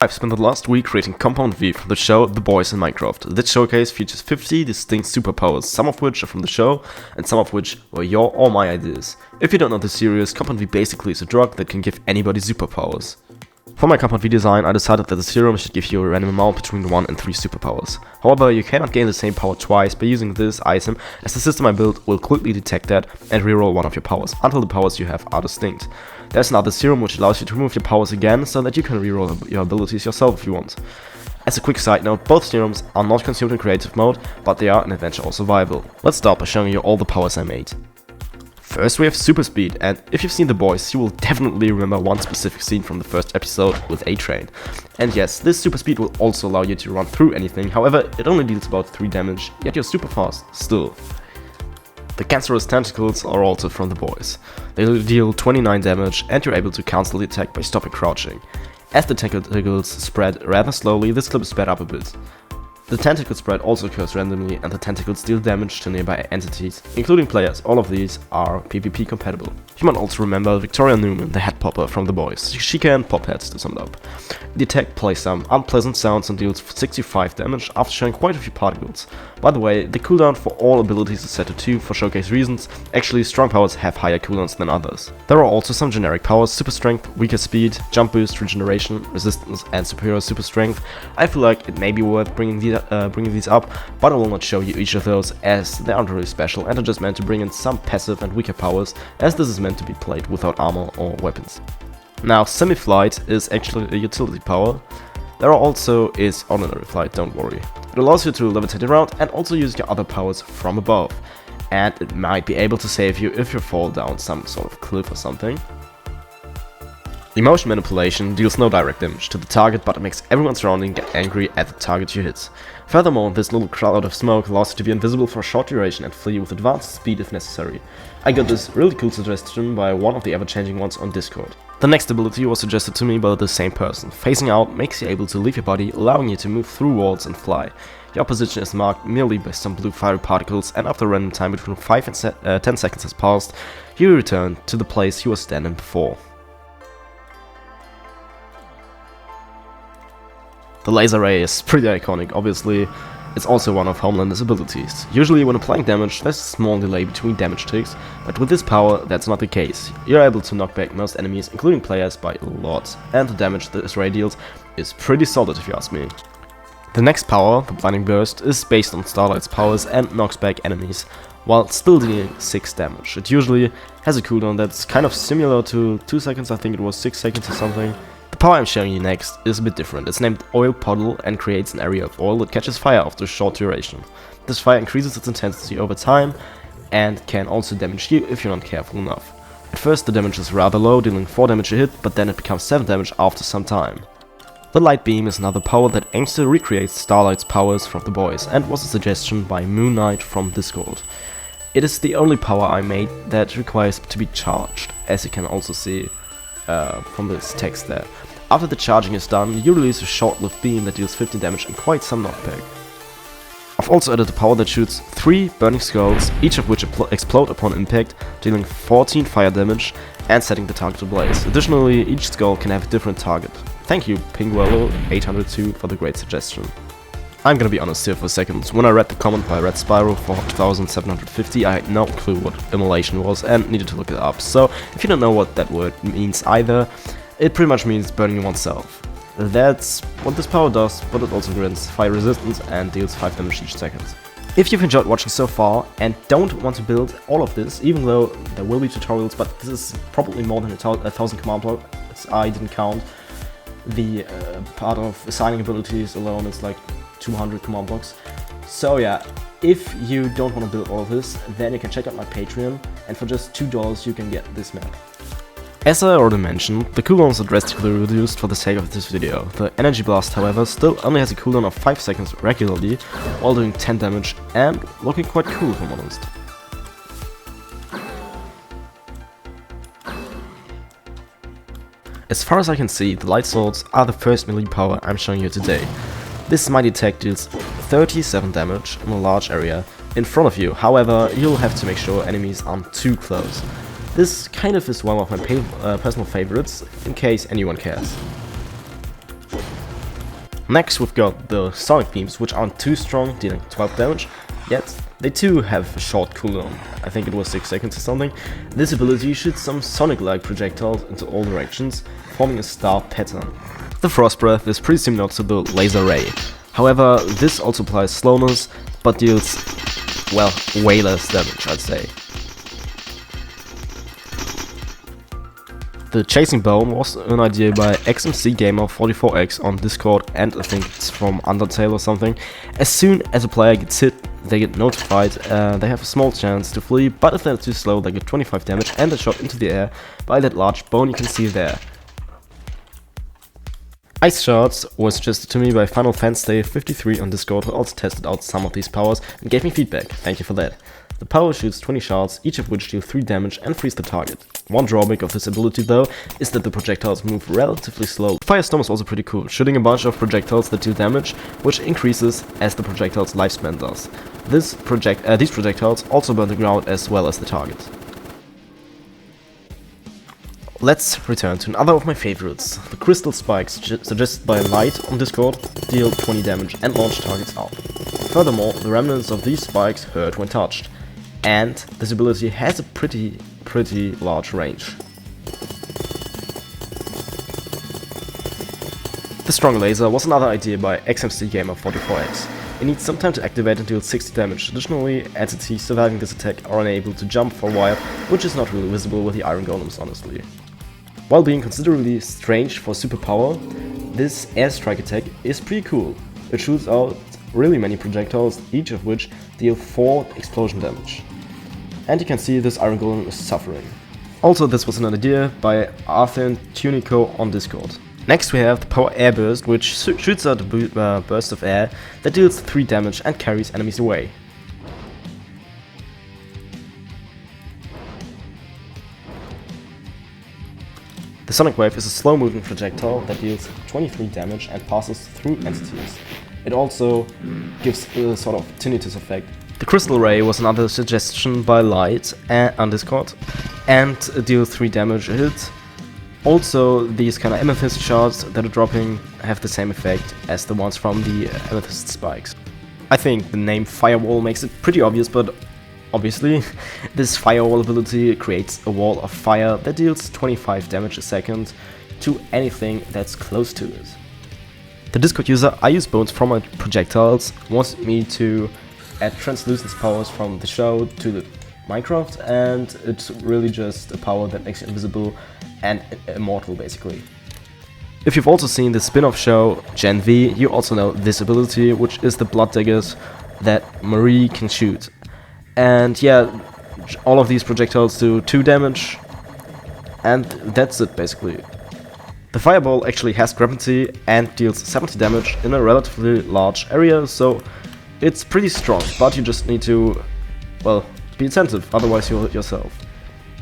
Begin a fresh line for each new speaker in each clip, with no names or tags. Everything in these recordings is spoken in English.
I've spent the last week creating Compound V from the show The Boys in Minecraft. This showcase features 50 distinct superpowers, some of which are from the show, and some of which were your or my ideas. If you don't know the series, Compound V basically is a drug that can give anybody superpowers. For my Compound V design, I decided that the serum should give you a random amount between 1 and 3 superpowers. However, you cannot gain the same power twice by using this item, as the system I built will quickly detect that and reroll one of your powers, until the powers you have are distinct. There's another serum which allows you to remove your powers again, so that you can reroll your abilities yourself if you want. As a quick side note, both serums are not consumed in creative mode, but they are in adventure or survival. Let's start by showing you all the powers I made. First we have super speed, and if you've seen The Boys, you will definitely remember one specific scene from the first episode with A-Train. And yes, this super speed will also allow you to run through anything, however it only deals about 3 damage, yet you're super fast, still. The cancerous tentacles are also from The Boys. They deal 29 damage and you're able to cancel the attack by stopping crouching. As the tentacles spread rather slowly, this clip is sped up a bit. The tentacle spread also occurs randomly and the tentacles deal damage to nearby entities, including players. All of these are PvP compatible. You might also remember Victoria Newman, the head popper from The Boys. She can pop heads to sum it up. The attack plays some unpleasant sounds and deals 65 damage after showing quite a few particles. By the way, the cooldown for all abilities is set to 2 for showcase reasons. Actually, strong powers have higher cooldowns than others. There are also some generic powers: super strength, weaker speed, jump boost, regeneration, resistance and superior super strength. I feel like it may be worth bringing these up, but I will not show you each of those as they aren't really special and are just meant to bring in some passive and weaker powers, as this is meant to be played without armor or weapons. Now, semi-flight is actually a utility power. There also is ordinary flight, don't worry. It allows you to levitate around and also use your other powers from above, and it might be able to save you if you fall down some sort of cliff or something. Emotion manipulation deals no direct damage to the target, but it makes everyone surrounding get angry at the target you hit. Furthermore, this little cloud of smoke allows you to be invisible for a short duration and flee with advanced speed if necessary. I got this really cool suggestion by one of the ever-changing ones on Discord. The next ability was suggested to me by the same person. Phasing out makes you able to leave your body, allowing you to move through walls and fly. Your position is marked merely by some blue fiery particles, and after a random time between 5 and 10 seconds has passed, you return to the place you were standing before. The laser ray is pretty iconic, obviously. It's also one of Homelander's abilities. Usually when applying damage, there's a small delay between damage ticks, but with this power that's not the case. You're able to knock back most enemies, including players, by a lot, and the damage this ray deals is pretty solid if you ask me. The next power, the Blinding Burst, is based on Starlight's powers and knocks back enemies, while still dealing 6 damage. It usually has a cooldown that's kind of similar to 2 seconds, I think it was 6 seconds or something. The power I'm showing you next is a bit different. It's named Oil Puddle and creates an area of oil that catches fire after a short duration. This fire increases its intensity over time and can also damage you if you're not careful enough. At first the damage is rather low, dealing 4 damage a hit, but then it becomes 7 damage after some time. The Light Beam is another power that aims to recreate Starlight's powers from The Boys and was a suggestion by Moon Knight from Discord. It is the only power I made that requires to be charged, as you can also see from this text there. After the charging is done, you release a short-lived beam that deals 15 damage and quite some knockback. I've also added a power that shoots 3 burning skulls, each of which explode upon impact, dealing 14 fire damage and setting the target ablaze. Additionally, each skull can have a different target. Thank you, Pingwello802, for the great suggestion. I'm gonna be honest here for a second. When I read the comment by Red Spyro for 2750, I had no clue what immolation was and needed to look it up. So if you don't know what that word means either, it pretty much means burning oneself. That's what this power does, but it also grants fire resistance and deals 5 damage each second. If you've enjoyed watching so far and don't want to build all of this, even though there will be tutorials, but this is probably more than 1000 command blocks, I didn't count. The part of assigning abilities alone is like 200 command blocks. So yeah, if you don't want to build all of this, then you can check out my Patreon, and for just $2 you can get this map. As I already mentioned, the cooldowns are drastically reduced for the sake of this video. The Energy Blast, however, still only has a cooldown of 5 seconds regularly, while doing 10 damage and looking quite cool if I'm honest. As far as I can see, the Light Swords are the first melee power I'm showing you today. This mighty attack deals 37 damage in a large area in front of you, however, you'll have to make sure enemies aren't too close. This kind of is one of my personal favorites, in case anyone cares. Next we've got the sonic beams, which aren't too strong, dealing 12 damage, yet they too have a short cooldown. I think it was 6 seconds or something. This ability shoots some sonic-like projectiles into all directions, forming a star pattern. The frost breath is pretty similar to the laser ray. However, this also applies slowness, but deals, well, way less damage, I'd say. The chasing bone was an idea by XMC Gamer 44X on Discord, and I think it's from Undertale or something. As soon as a player gets hit, they get notified, they have a small chance to flee, but if they're too slow they get 25 damage and are shot into the air by that large bone you can see there. Ice Shards was suggested to me by Final Fantasy 53 on Discord, who also tested out some of these powers and gave me feedback. Thank you for that. The power shoots 20 shards, each of which deal 3 damage and freeze the target. One drawback of this ability though is that the projectiles move relatively slow. Firestorm is also pretty cool, shooting a bunch of projectiles that deal damage, which increases as the projectile's lifespan does. These projectiles also burn the ground as well as the target. Let's return to another of my favorites. The crystal spikes, suggested by Light on Discord, deal 20 damage and launch targets out. Furthermore, the remnants of these spikes hurt when touched. And this ability has a pretty large range. The strong laser was another idea by XMC Gamer 44X. It needs some time to activate and deal 60 damage. Additionally, entities surviving this attack are unable to jump for a while, which is not really visible with the iron golems, honestly. While being considerably strange for superpower, this airstrike attack is pretty cool. It shoots out really many projectiles, each of which deal 4 explosion damage. And you can see this iron golem is suffering. Also, this was an idea by Arthur Tunico on Discord. Next we have the power air burst, which shoots out a burst of air that deals 3 damage and carries enemies away. The sonic wave is a slow moving projectile that deals 23 damage and passes through entities. It also gives a sort of tinnitus effect. The crystal ray was another suggestion by Light on Discord, and deals 3 damage a hit. Also, these kind of amethyst shards that are dropping have the same effect as the ones from the amethyst spikes. I think the name Firewall makes it pretty obvious, but obviously this Firewall ability creates a wall of fire that deals 25 damage a second to anything that's close to it. The Discord user I Use Bones from my projectiles wants me to add translucence powers from the show to the Minecraft, and it's really just a power that makes you invisible and immortal, basically. If you've also seen the spin-off show Gen V, you also know this ability, which is the blood daggers that Marie can shoot. And yeah, all of these projectiles do 2 damage, and that's it basically. The fireball actually has gravity and deals 70 damage in a relatively large area, so it's pretty strong, but you just need to, well, be attentive, otherwise you'll hurt yourself.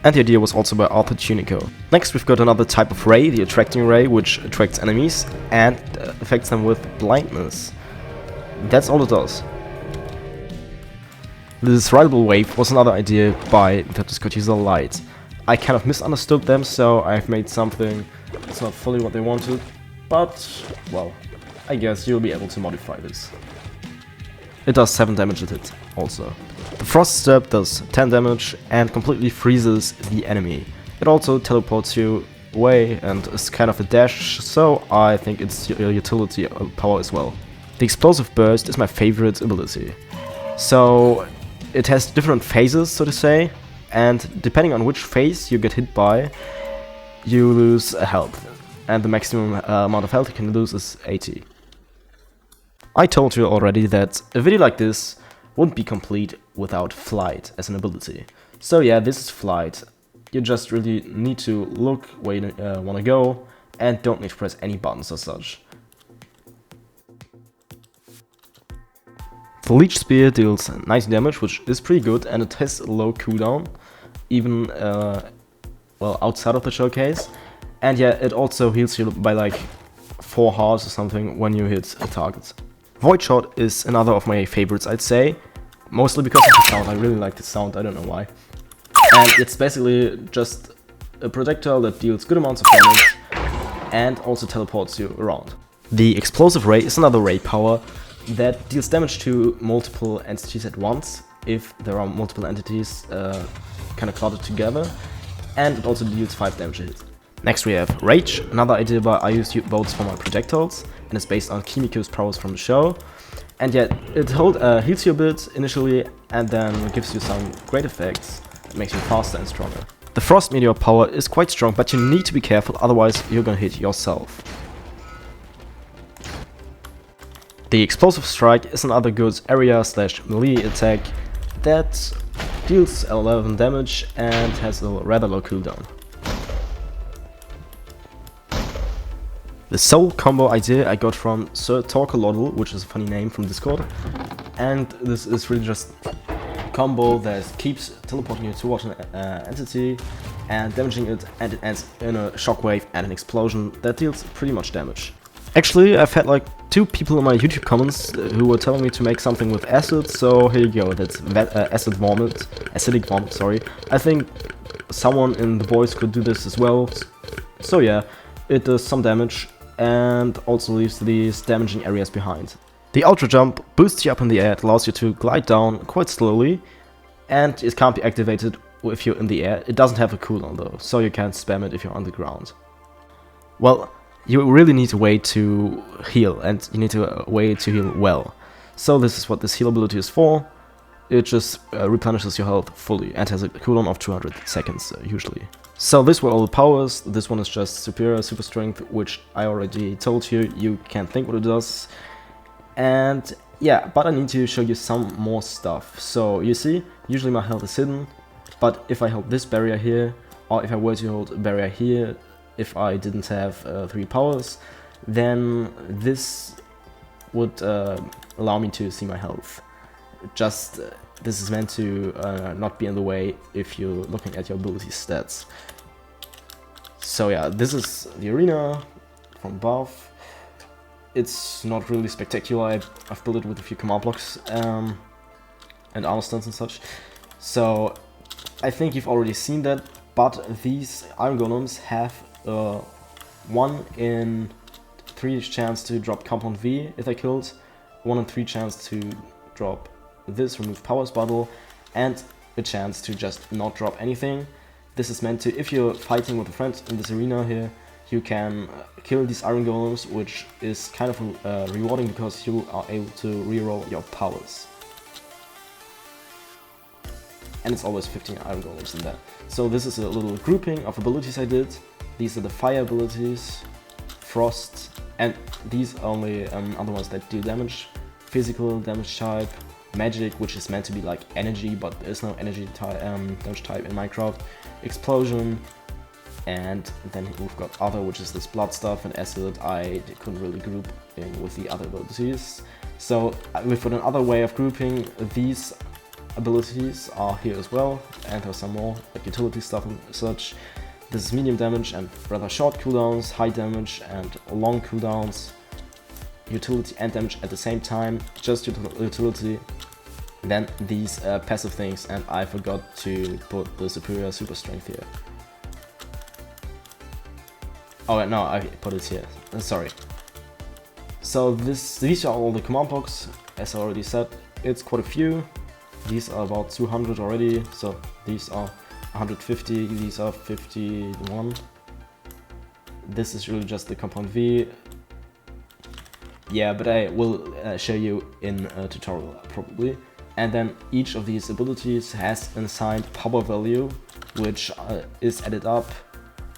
And the idea was also by Arthur Tunico. Next we've got another type of ray, the attracting ray, which attracts enemies and affects them with blindness. That's all it does. The disruptible wave was another idea by the Discord user Light. I kind of misunderstood them, so I've made something that's not fully what they wanted, but, well, I guess you'll be able to modify this. It does 7 damage a hit, also. The Frost Step does 10 damage and completely freezes the enemy. It also teleports you away and is kind of a dash, so I think it's a utility power as well. The Explosive Burst is my favorite ability. So, it has different phases, so to say, and depending on which phase you get hit by, you lose health. And the maximum amount of health you can lose is 80. I told you already that a video like this wouldn't be complete without Flight as an ability. So yeah, this is Flight. You just really need to look where you want to go and don't need to press any buttons or such. The Leech Spear deals 90 damage, which is pretty good, and it has a low cooldown, even well, outside of the showcase. And yeah, it also heals you by like 4 hearts or something when you hit a target. Void Shot is another of my favorites, I'd say, mostly because of the sound. I really like the sound, I don't know why. And it's basically just a projectile that deals good amounts of damage and also teleports you around. The explosive ray is another ray power that deals damage to multiple entities at once, if there are multiple entities kind of cluttered together, and it also deals 5 damage a hit. Next we have Rage, another idea where I use boats for my projectiles, and it's based on Kimiko's powers from the show. And yet it heals you a bit initially, and then gives you some great effects. It makes you faster and stronger. The Frost Meteor power is quite strong, but you need to be careful, otherwise you're gonna hit yourself. The Explosive Strike is another good area/melee attack that deals 11 damage and has a rather low cooldown. The Soul combo idea I got from Sir Torkalodl, which is a funny name from Discord, and this is really just a combo that keeps teleporting you towards an entity and damaging it, and it ends in a shockwave and an explosion that deals pretty much damage. Actually, I've had like 2 people in my YouTube comments who were telling me to make something with acid, so here you go, that's acidic vomit, sorry. I think someone in the boys could do this as well, so yeah, it does some damage and also leaves these damaging areas behind. The Ultra Jump boosts you up in the air, it allows you to glide down quite slowly, and it can't be activated if you're in the air. It doesn't have a cooldown though, so you can't spam it if you're on the ground. Well, you really need a way to heal, and you need a way to heal well. So this is what this heal ability is for. It just replenishes your health fully and has a cooldown of 200 seconds usually. So this were all the powers. This one is just superior super strength, which I already told you, you can't think what it does. And yeah, but I need to show you some more stuff. So you see, usually my health is hidden, but if I hold this barrier here, or if I were to hold a barrier here, if I didn't have 3 powers, then this would allow me to see my health. Just this is meant to not be in the way if you're looking at your ability stats. So yeah, this is the arena from above. It's not really spectacular. I've built it with a few command blocks and armor stands and such. So I think you've already seen that, but these iron golems have 1 in 3 chance to drop compound V if they're killed, 1 in 3 chance to drop this, remove powers bottle, and a chance to just not drop anything. This is meant to, if you're fighting with a friend in this arena here, you can kill these iron golems, which is kind of rewarding because you are able to reroll your powers. And it's always 15 iron golems in there. So this is a little grouping of abilities I did. These are the fire abilities, frost, and these are only other ones that deal damage. Physical damage type, magic, which is meant to be like energy, but there is no energy type, damage type in Minecraft. Explosion, and then we've got other, which is this blood stuff, and acid I couldn't really group in with the other abilities. So we've got another way of grouping. These abilities are here as well, and there's some more like utility stuff and such. This is medium damage and rather short cooldowns, high damage and long cooldowns, utility and damage at the same time, just utility. Then these passive things, and I forgot to put the superior super strength here. Oh no, I put it here, sorry. So these are all the command blocks, as I already said. It's quite a few. These are about 200 already, so these are 150, these are 51. This is really just the compound V. Yeah, but I will show you in a tutorial probably. And then each of these abilities has an assigned power value, which is added up,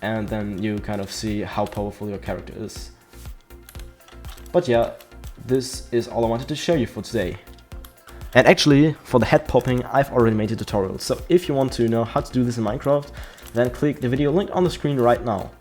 and then you kind of see how powerful your character is. But yeah, this is all I wanted to show you for today. And actually, for the head popping, I've already made a tutorial, so if you want to know how to do this in Minecraft, then click the video link on the screen right now.